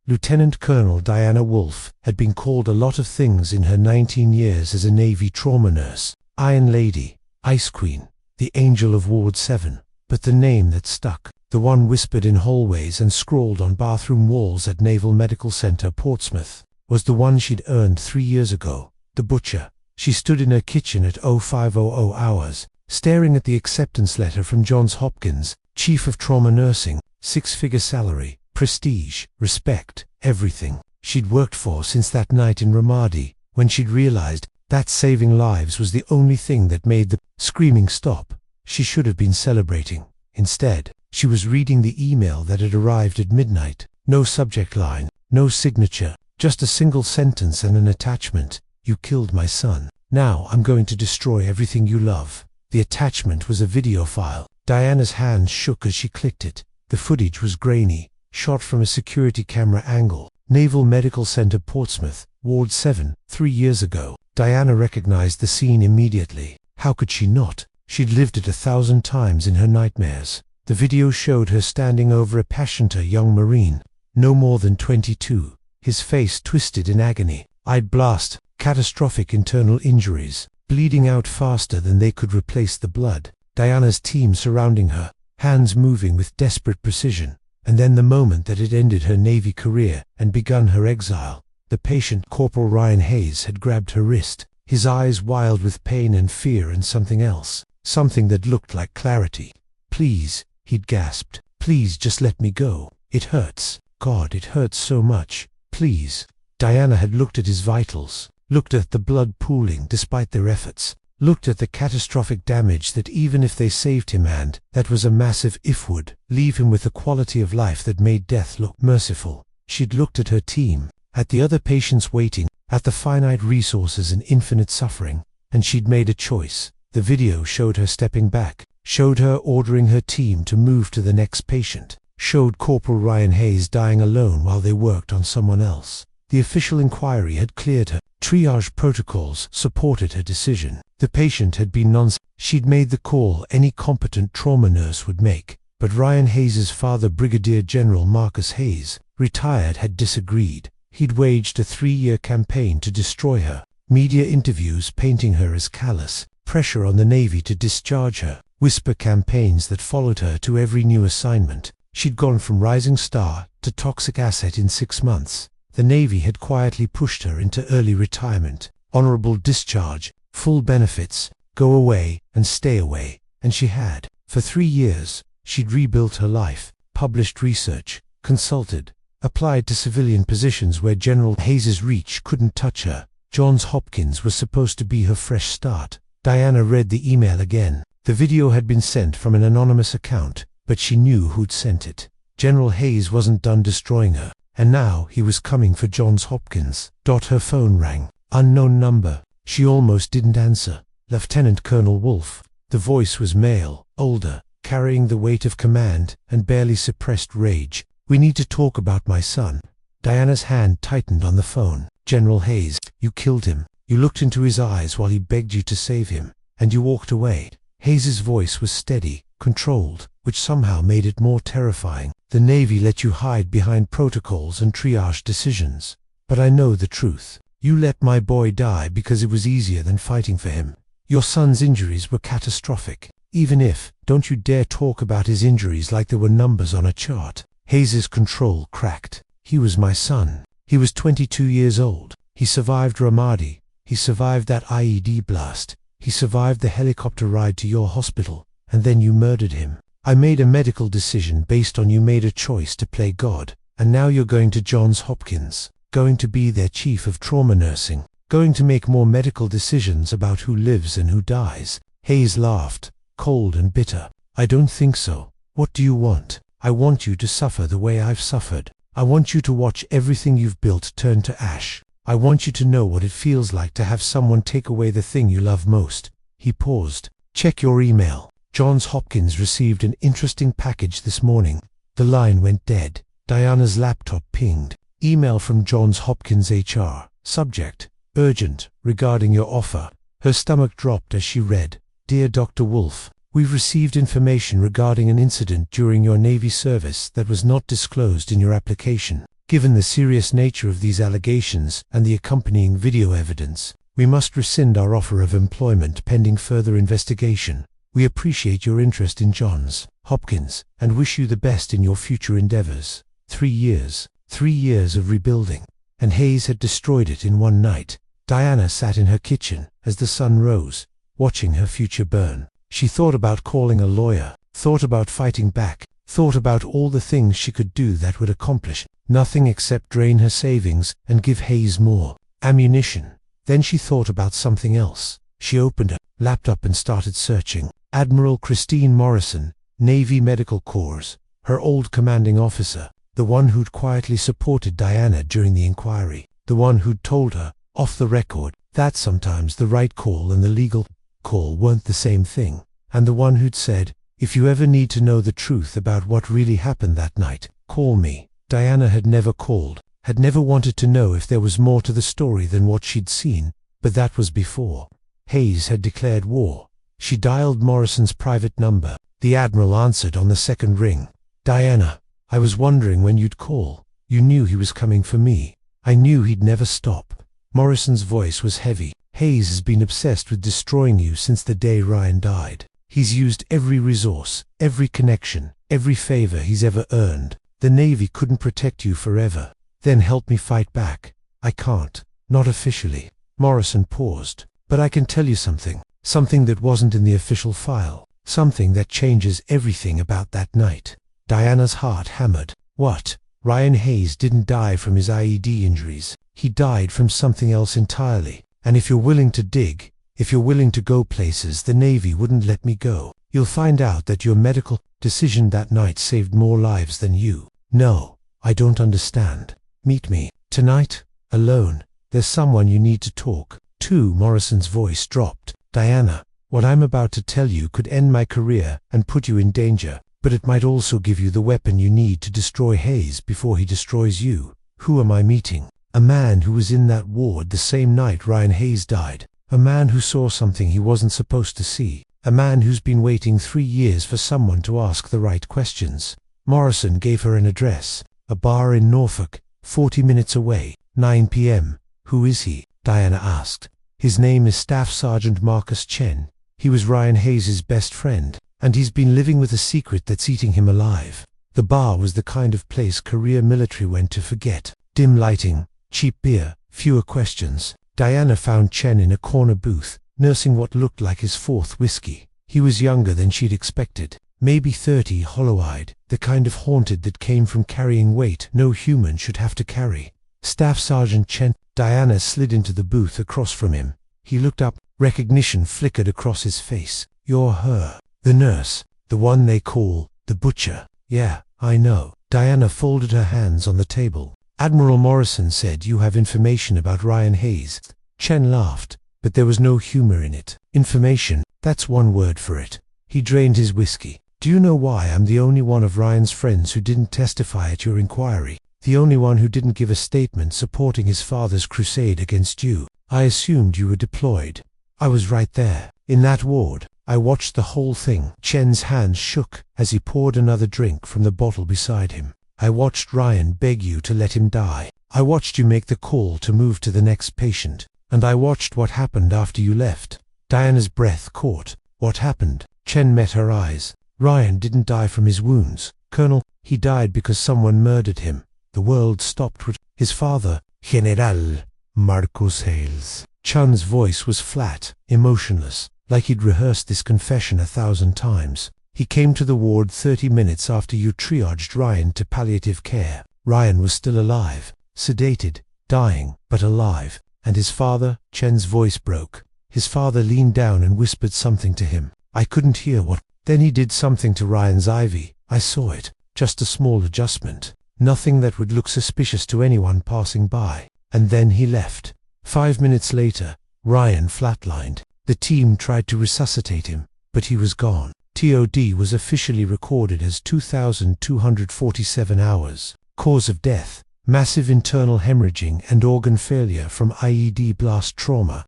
Lieutenant Colonel Diana Wolfe had been called a lot of things in her 19 years as a Navy trauma nurse. Iron Lady, Ice Queen, the Angel of Ward 7. But the name that stuck, the one whispered in hallways and scrawled on bathroom walls at Naval Medical Center, Portsmouth, was the one she'd earned 3 years ago. The butcher. She stood in her kitchen at 0500 hours, staring at the acceptance letter from Johns Hopkins, Chief of Trauma Nursing, 6-figure salary, prestige, respect, everything she'd worked for since that night in Ramadi, when she'd realized that saving lives was the only thing that made the screaming stop. She should have been celebrating. Instead, she was reading the email that had arrived at midnight. No subject line, no signature, just a single sentence and an attachment. You killed my son. Now I'm going to destroy everything you love. The attachment was a video file. Diana's hands shook as she clicked it. The footage was grainy, shot from a security camera angle. Naval Medical Center, Portsmouth, Ward 7, 3 years ago. Diana recognized the scene immediately. How could she not? She'd lived it 1,000 times in her nightmares. The video showed her standing over a passionate young Marine, no more than 22, his face twisted in agony. Eyed blast, catastrophic internal injuries, bleeding out faster than they could replace the blood. Diana's team surrounding her, hands moving with desperate precision. And then the moment that it ended her Navy career and begun her exile. The patient, Corporal Ryan Hayes, had grabbed her wrist, his eyes wild with pain and fear and something else, something that looked like clarity. Please, he'd gasped. Please just let me go. It hurts. God, it hurts so much. Please. Diana had looked at his vitals, looked at the blood pooling despite their efforts, looked at the catastrophic damage that even if they saved him, and that was a massive if, would leave him with a quality of life that made death look merciful. She'd looked at her team, at the other patients waiting, at the finite resources and infinite suffering, and she'd made a choice. The video showed her stepping back, showed her ordering her team to move to the next patient, showed Corporal Ryan Hayes dying alone while they worked on someone else. The official inquiry had cleared her. Triage protocols supported her decision. The patient had been she'd made the call any competent trauma nurse would make, but Ryan Hayes's father, Brigadier General Marcus Hayes, retired, had disagreed. He'd waged a 3-year campaign to destroy her. Media interviews painting her as callous, pressure on the Navy to discharge her, whisper campaigns that followed her to every new assignment. She'd gone from rising star to toxic asset in 6 months. The Navy had quietly pushed her into early retirement, honorable discharge, full benefits, go away and stay away, and she had. For 3 years, she'd rebuilt her life, published research, consulted, applied to civilian positions where General Hayes's reach couldn't touch her. Johns Hopkins was supposed to be her fresh start. Diana read the email again. The video had been sent from an anonymous account, but she knew who'd sent it. General Hayes wasn't done destroying her. And now he was coming for Johns Hopkins. Her phone rang. Unknown number. She almost didn't answer. Lieutenant Colonel Wolfe. The voice was male, older, carrying the weight of command and barely suppressed rage. We need to talk about my son. Diana's hand tightened on the phone. General Hayes, you killed him. You looked into his eyes while he begged you to save him, and you walked away. Hayes's voice was steady, controlled, which somehow made it more terrifying. The Navy let you hide behind protocols and triage decisions. But I know the truth. You let my boy die because it was easier than fighting for him. Your son's injuries were catastrophic. Even if, don't you dare talk about his injuries like there were numbers on a chart. Hayes's control cracked. He was my son. He was 22 years old. He survived Ramadi. He survived that IED blast. He survived the helicopter ride to your hospital. And then you murdered him. I made a medical decision based on you made a choice to play God, and now you're going to Johns Hopkins, going to be their chief of trauma nursing, going to make more medical decisions about who lives and who dies. Hayes laughed, cold and bitter. I don't think so. What do you want? I want you to suffer the way I've suffered. I want you to watch everything you've built turn to ash. I want you to know what it feels like to have someone take away the thing you love most. He paused. Check your email. Johns Hopkins received an interesting package this morning. The line went dead. Diana's laptop pinged. Email from Johns Hopkins HR. Subject: urgent, regarding your offer. Her stomach dropped as she read. Dear Dr. Wolfe, we've received information regarding an incident during your Navy service that was not disclosed in your application. Given the serious nature of these allegations and the accompanying video evidence, we must rescind our offer of employment pending further investigation. We appreciate your interest in Johns Hopkins and wish you the best in your future endeavors. 3 years. 3 years of rebuilding. And Hayes had destroyed it in one night. Diana sat in her kitchen as the sun rose, watching her future burn. She thought about calling a lawyer, thought about fighting back, thought about all the things she could do that would accomplish nothing except drain her savings and give Hayes more ammunition. Then she thought about something else. She opened her laptop and started searching. Admiral Christine Morrison, Navy Medical Corps, her old commanding officer, the one who'd quietly supported Diana during the inquiry, the one who'd told her, off the record, that sometimes the right call and the legal call weren't the same thing, and the one who'd said, if you ever need to know the truth about what really happened that night, call me. Diana had never called, had never wanted to know if there was more to the story than what she'd seen, but that was before Hayes had declared war. She dialed Morrison's private number. The Admiral answered on the second ring. Diana, I was wondering when you'd call. You knew he was coming for me. I knew he'd never stop. Morrison's voice was heavy. Hayes has been obsessed with destroying you since the day Ryan died. He's used every resource, every connection, every favor he's ever earned. The Navy couldn't protect you forever. Then help me fight back. I can't. Not officially. Morrison paused. But I can tell you something. Something that wasn't in the official file. Something that changes everything about that night. Diana's heart hammered. What? Ryan Hayes didn't die from his IED injuries. He died from something else entirely. And if you're willing to dig, if you're willing to go places the Navy wouldn't let me go, you'll find out that your medical decision that night saved more lives than you. No, I don't understand. Meet me. Tonight? Alone. There's someone you need to talk to. Morrison's voice dropped. Diana, what I'm about to tell you could end my career and put you in danger, but it might also give you the weapon you need to destroy Hayes before he destroys you. Who am I meeting? A man who was in that ward the same night Ryan Hayes died. A man who saw something he wasn't supposed to see. A man who's been waiting 3 years for someone to ask the right questions. Morrison gave her an address. A bar in Norfolk, 40 minutes away, 9 p.m. Who is he? Diana asked. His name is Staff Sergeant Marcus Chen. He was Ryan Hayes' best friend, and he's been living with a secret that's eating him alive. The bar was the kind of place career military went to forget. Dim lighting, cheap beer, fewer questions. Diana found Chen in a corner booth, nursing what looked like his 4th whiskey. He was younger than she'd expected. Maybe 30, hollow-eyed, the kind of haunted that came from carrying weight no human should have to carry. Staff Sergeant Chen. Diana slid into the booth across from him. He looked up. Recognition flickered across his face. You're her. The nurse. The one they call the butcher. Yeah, I know. Diana folded her hands on the table. Admiral Morrison said you have information about Ryan Hayes. Chen laughed, but there was no humor in it. Information, that's one word for it. He drained his whiskey. Do you know why I'm the only one of Ryan's friends who didn't testify at your inquiry? The only one who didn't give a statement supporting his father's crusade against you. I assumed you were deployed. I was right there, in that ward. I watched the whole thing. Chen's hands shook as he poured another drink from the bottle beside him. I watched Ryan beg you to let him die. I watched you make the call to move to the next patient. And I watched what happened after you left. Diana's breath caught. What happened? Chen met her eyes. Ryan didn't die from his wounds, Colonel. He died because someone murdered him. The world stopped with his father, General Marcus Hayes. Chen's voice was flat, emotionless, like he'd rehearsed this confession 1,000 times. He came to the ward 30 minutes after you triaged Ryan to palliative care. Ryan was still alive, sedated, dying, but alive. And his father? Chen's voice broke. His father leaned down and whispered something to him. I couldn't hear what. Then he did something to Ryan's IV. I saw it. Just a small adjustment. Nothing that would look suspicious to anyone passing by. And then he left. 5 minutes later, Ryan flatlined. The team tried to resuscitate him, but he was gone. TOD was officially recorded as 2,247 hours. Cause of death: massive internal hemorrhaging and organ failure from IED blast trauma.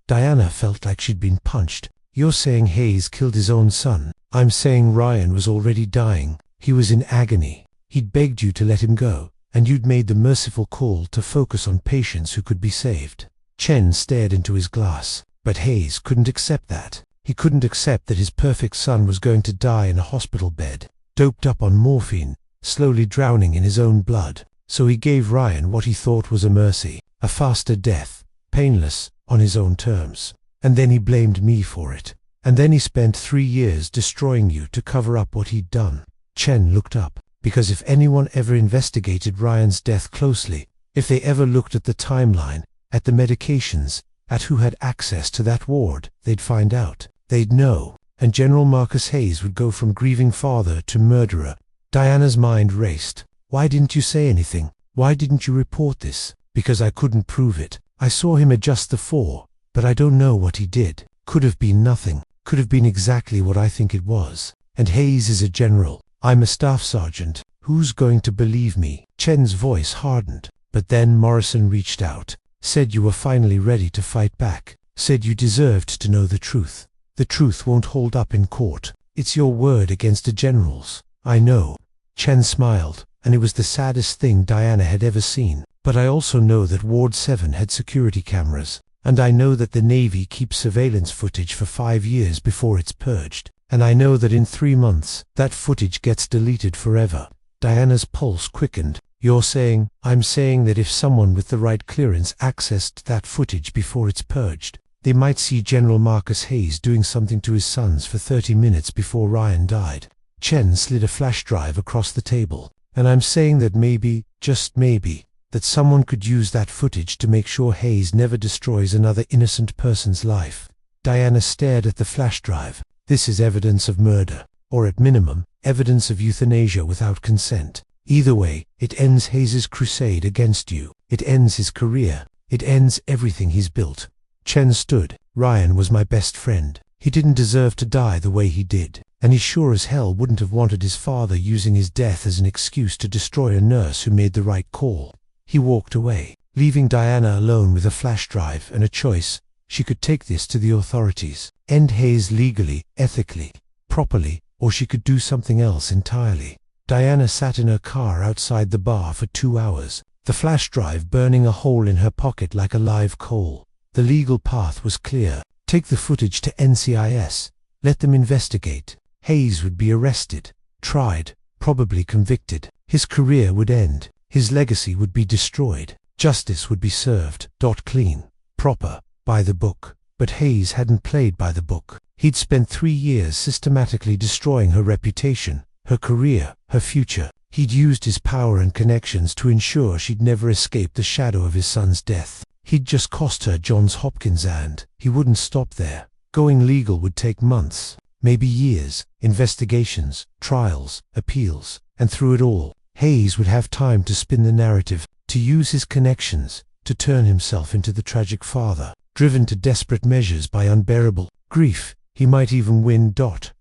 Diana felt like she'd been punched. You're saying Hayes killed his own son? I'm saying Ryan was already dying. He was in agony. He'd begged you to let him go. and you'd made the merciful call to focus on patients who could be saved. Chen stared into his glass, but Hayes couldn't accept that. He couldn't accept that his perfect son was going to die in a hospital bed, doped up on morphine, slowly drowning in his own blood. So he gave Ryan what he thought was a mercy, a faster death, painless, on his own terms. And then he blamed me for it. And then he spent 3 years destroying you to cover up what he'd done. Chen looked up, because if anyone ever investigated Ryan's death closely, if they ever looked at the timeline, at the medications, at who had access to that ward, they'd find out. They'd know. And General Marcus Hayes would go from grieving father to murderer. Diana's mind raced. Why didn't you say anything? Why didn't you report this? Because I couldn't prove it. I saw him adjust the 4, but I don't know what he did. Could have been nothing. Could have been exactly what I think it was. And Hayes is a general. I'm a staff sergeant. Who's going to believe me? Chen's voice hardened. But then Morrison reached out. Said you were finally ready to fight back. Said you deserved to know the truth. The truth won't hold up in court. It's your word against a general's. I know. Chen smiled, and it was the saddest thing Diana had ever seen. But I also know that Ward 7 had security cameras. And I know that the Navy keeps surveillance footage for 5 years before it's purged. And I know that in 3 months, that footage gets deleted forever. Diana's pulse quickened. You're saying, I'm saying that if someone with the right clearance accessed that footage before it's purged, they might see General Marcus Hayes doing something to his sons for 30 minutes before Ryan died. Chen slid a flash drive across the table. And I'm saying that maybe, just maybe, that someone could use that footage to make sure Hayes never destroys another innocent person's life. Diana stared at the flash drive. This is evidence of murder, or at minimum, evidence of euthanasia without consent. Either way, it ends Hayes' crusade against you. It ends his career. It ends everything he's built. Chen stood. Ryan was my best friend. He didn't deserve to die the way he did. And he sure as hell wouldn't have wanted his father using his death as an excuse to destroy a nurse who made the right call. He walked away, leaving Diana alone with a flash drive and a choice. She could take this to the authorities, end Hayes legally, ethically, properly, or she could do something else entirely. Diana sat in her car outside the bar for 2 hours, the flash drive burning a hole in her pocket like a live coal. The legal path was clear. Take the footage to NCIS. Let them investigate. Hayes would be arrested, tried, probably convicted. His career would end. His legacy would be destroyed. Justice would be served. Clean. Proper. By the book. But Hayes hadn't played by the book. He'd spent 3 years systematically destroying her reputation, her career, her future. He'd used his power and connections to ensure she'd never escape the shadow of his son's death. He'd just cost her Johns Hopkins, and he wouldn't stop there. Going legal would take months, maybe years, investigations, trials, appeals, and through it all, Hayes would have time to spin the narrative, to use his connections, to turn himself into the tragic father, driven to desperate measures by unbearable grief. He might even win.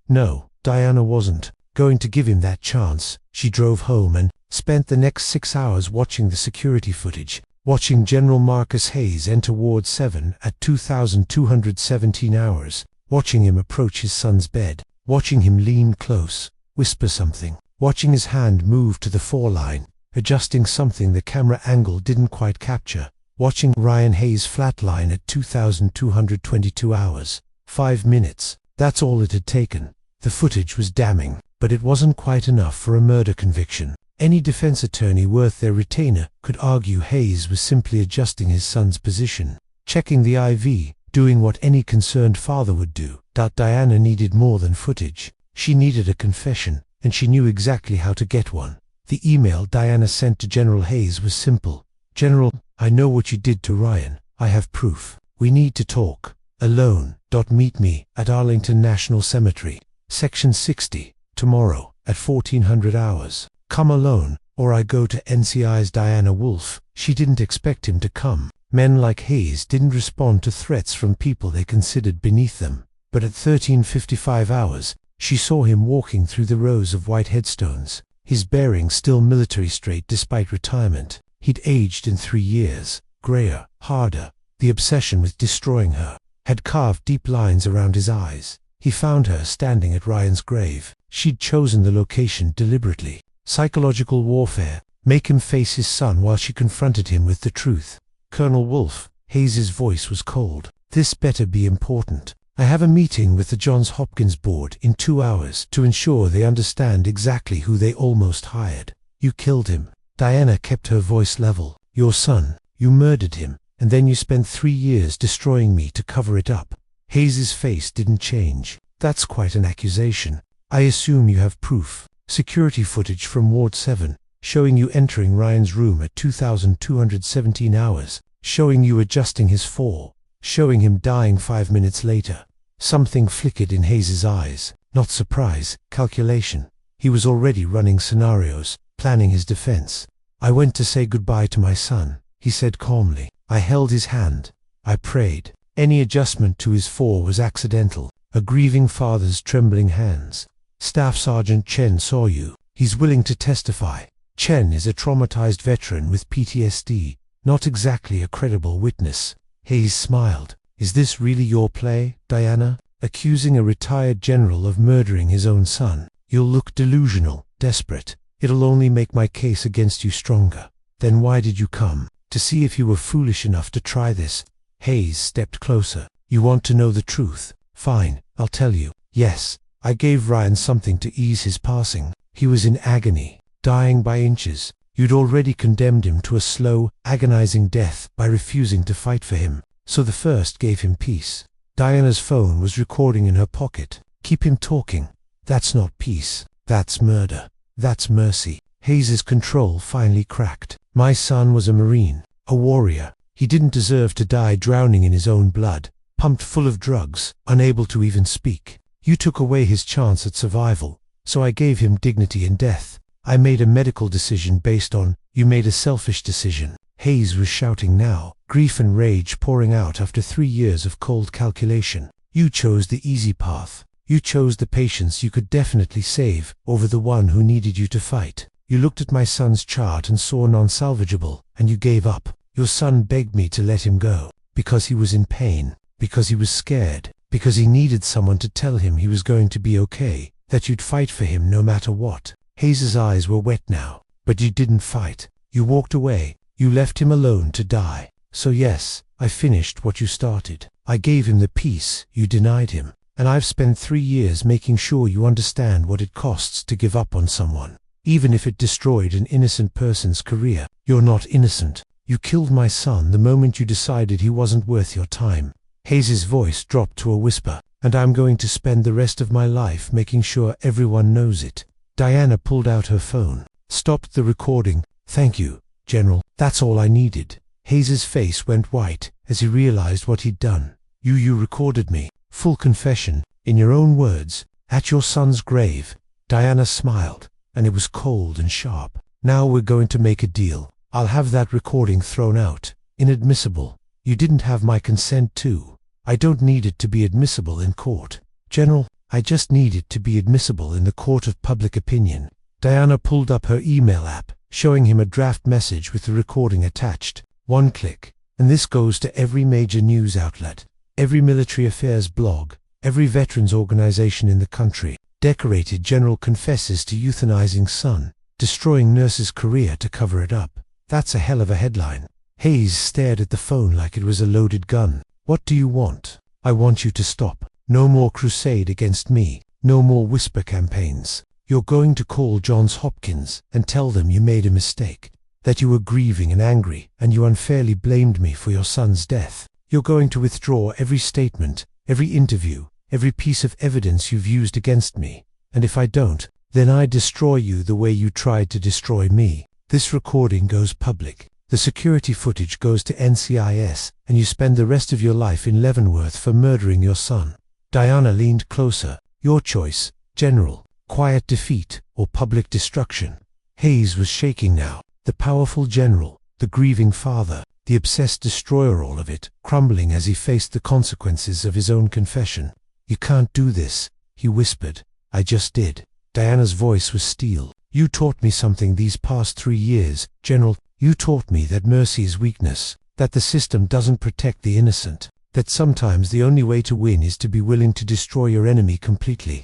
No, Diana wasn't going to give him that chance. She drove home and spent the next 6 hours watching the security footage, watching General Marcus Hayes enter Ward 7 at 2,217 hours, watching him approach his son's bed, watching him lean close, whisper something, watching his hand move to the foreline, adjusting something the camera angle didn't quite capture, watching Ryan Hayes flatline at 2,222 hours, 5 minutes. That's all it had taken. The footage was damning, but it wasn't quite enough for a murder conviction. Any defense attorney worth their retainer could argue Hayes was simply adjusting his son's position, checking the IV, doing what any concerned father would do. Diana needed more than footage. She needed a confession, and she knew exactly how to get one. The email Diana sent to General Hayes was simple. General, I know what you did to Ryan. I have proof. We need to talk. Alone. Meet me at Arlington National Cemetery. Section 60. Tomorrow, at 1400 hours. Come alone, or I go to NCI's. Diana Wolfe. She didn't expect him to come. Men like Hayes didn't respond to threats from people they considered beneath them. But at 1355 hours, she saw him walking through the rows of white headstones, his bearing still military straight despite retirement. He'd aged in 3 years, grayer, harder. The obsession with destroying her had carved deep lines around his eyes. He found her standing at Ryan's grave. She'd chosen the location deliberately. Psychological warfare, Make him face his son while she confronted him with the truth. Colonel Wolfe, Hayes's voice was cold. This better be important. I have a meeting with the Johns Hopkins board in 2 hours to ensure they understand exactly who they almost hired. You killed him. Diana kept her voice level. Your son. You murdered him, and then you spent 3 years destroying me to cover it up. Hayes's face didn't change. That's quite an accusation. I assume you have proof. Security footage from Ward 7, showing you entering Ryan's room at 2,217 hours, showing you adjusting his fall, showing him dying 5 minutes later. Something flickered in Hayes's eyes. Not surprise, calculation. He was already running scenarios, planning his defense. I went to say goodbye to my son, he said calmly. I held his hand. I prayed. Any adjustment to his fall was accidental. A grieving father's trembling hands. Staff Sergeant Chen saw you. He's willing to testify. Chen is a traumatized veteran with PTSD, not exactly a credible witness. Hayes smiled. Is this really your play, Diana? Accusing a retired general of murdering his own son. You'll look delusional, desperate. It'll only make my case against you stronger. Then why did you come? To see if you were foolish enough to try this. Hayes stepped closer. You want to know the truth? Fine, I'll tell you. Yes, I gave Ryan something to ease his passing. He was in agony, dying by inches. You'd already condemned him to a slow, agonizing death by refusing to fight for him. So the first gave him peace. Diana's phone was recording in her pocket. Keep him talking. That's not peace. That's murder. That's mercy. Hayes's control finally cracked. My son was a Marine, a warrior. He didn't deserve to die drowning in his own blood, pumped full of drugs, unable to even speak. You took away his chance at survival, so I gave him dignity in death. I made a medical decision based on, you made a selfish decision. Hayes was shouting now, grief and rage pouring out after 3 years of cold calculation. You chose the easy path. You chose the patients you could definitely save over the one who needed you to fight. You looked at my son's chart and saw non-salvageable, and you gave up. Your son begged me to let him go, because he was in pain, because he was scared, because he needed someone to tell him he was going to be okay, that you'd fight for him no matter what. Hayes's eyes were wet now, but you didn't fight. You walked away. You left him alone to die. So yes, I finished what you started. I gave him the peace you denied him, and I've spent 3 years making sure you understand what it costs to give up on someone, even if it destroyed an innocent person's career. You're not innocent. You killed my son the moment you decided he wasn't worth your time. Hayes's voice dropped to a whisper, and I'm going to spend the rest of my life making sure everyone knows it. Diana pulled out her phone, stopped the recording. Thank you, General. That's all I needed. Hayes's face went white as he realized what he'd done. You recorded me. Full confession, in your own words, at your son's grave. Diana smiled, and it was cold and sharp. Now we're going to make a deal. I'll have that recording thrown out. Inadmissible. You didn't have my consent too. I don't need it to be admissible in court. General, I just need it to be admissible in the court of public opinion. Diana pulled up her email app, showing him a draft message with the recording attached. One click, and this goes to every major news outlet, every military affairs blog, every veterans organization in the country. Decorated general confesses to euthanizing son, destroying nurse's career to cover it up. That's a hell of a headline. Hayes stared at the phone like it was a loaded gun. What do you want? I want you to stop. No more crusade against me. No more whisper campaigns. You're going to call Johns Hopkins and tell them you made a mistake, that you were grieving and angry and you unfairly blamed me for your son's death. You're going to withdraw every statement, every interview, every piece of evidence you've used against me. And if I don't, then I destroy you the way you tried to destroy me. This recording goes public. The security footage goes to NCIS, and you spend the rest of your life in Leavenworth for murdering your son. Diana leaned closer. Your choice, General. Quiet defeat or public destruction. Hayes was shaking now. The powerful general, the grieving father, the obsessed destroyer, all of it, crumbling as he faced the consequences of his own confession. You can't do this, he whispered. I just did. Diana's voice was steel. You taught me something these past 3 years, General. You taught me that mercy is weakness, that the system doesn't protect the innocent, that sometimes the only way to win is to be willing to destroy your enemy completely.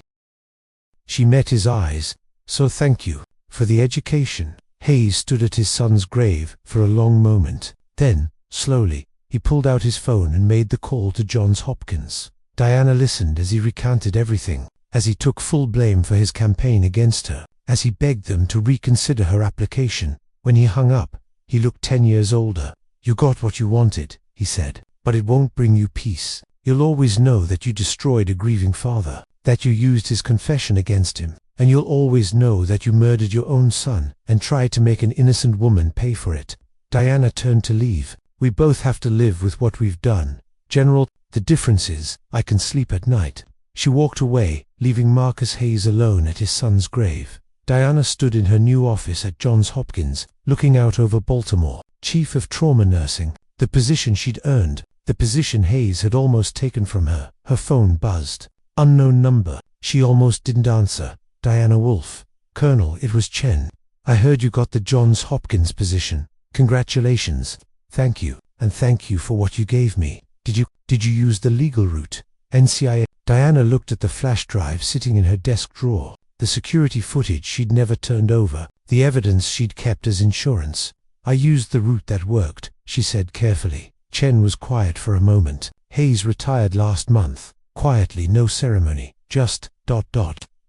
She met his eyes. So thank you for the education. Hayes stood at his son's grave for a long moment. Then, slowly, he pulled out his phone and made the call to Johns Hopkins. Diana listened as he recounted everything, as he took full blame for his campaign against her, as he begged them to reconsider her application. When he hung up, he looked 10 years older. "You got what you wanted," he said, "but it won't bring you peace. You'll always know that you destroyed a grieving father, that you used his confession against him, and you'll always know that you murdered your own son and tried to make an innocent woman pay for it." Diana turned to leave. "We both have to live with what we've done, General. The difference is, I can sleep at night." She walked away, leaving Marcus Hayes alone at his son's grave. Diana stood in her new office at Johns Hopkins, looking out over Baltimore. Chief of Trauma Nursing, the position she'd earned, the position Hayes had almost taken from her. Her phone buzzed. Unknown number. She almost didn't answer. "Diana Wolfe." "Colonel, it was Chen. I heard you got the Johns Hopkins position. Congratulations." "Thank you, and thank you for what you gave me. Did you use the legal route?" "NCIA." Diana looked at the flash drive sitting in her desk drawer, the security footage she'd never turned over, the evidence she'd kept as insurance. "I used the route that worked," she said carefully. Chen was quiet for a moment. "Hayes retired last month, quietly, no ceremony, just ...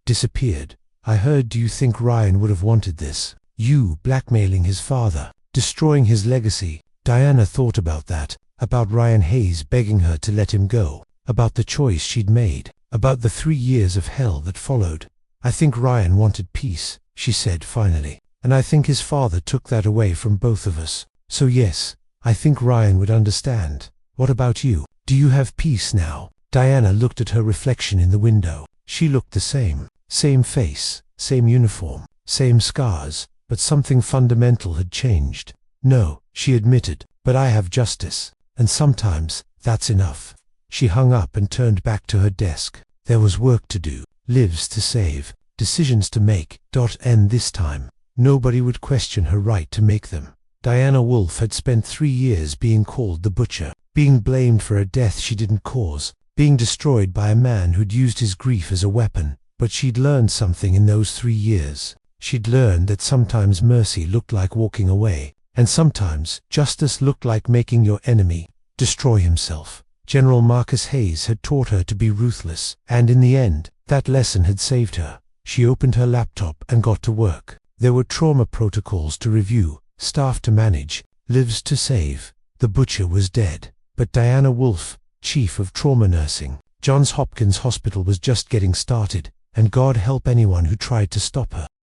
disappeared. I heard. Do you think Ryan would have wanted this? You blackmailing his father, destroying his legacy?" Diana thought about that, about Ryan Hayes begging her to let him go, about the choice she'd made, about the 3 years of hell that followed. "I think Ryan wanted peace," she said finally, "and I think his father took that away from both of us. So yes, I think Ryan would understand. What about you? Do you have peace now?" Diana looked at her reflection in the window. She looked the same. Same face, same uniform, same scars, but something fundamental had changed. "No," she admitted, "but I have justice. And sometimes, that's enough." She hung up and turned back to her desk. There was work to do, lives to save, decisions to make. And this time, nobody would question her right to make them. Diana Wolfe had spent 3 years being called the butcher, being blamed for a death she didn't cause, being destroyed by a man who'd used his grief as a weapon. But she'd learned something in those 3 years. She'd learned that sometimes mercy looked like walking away, and sometimes justice looked like making your enemy destroy himself. General Marcus Hayes had taught her to be ruthless, and in the end, that lesson had saved her. She opened her laptop and got to work. There were trauma protocols to review, staff to manage, lives to save. The butcher was dead, but Diana Wolfe, chief of trauma nursing, Johns Hopkins Hospital was just getting started, and God help anyone who tried to stop her.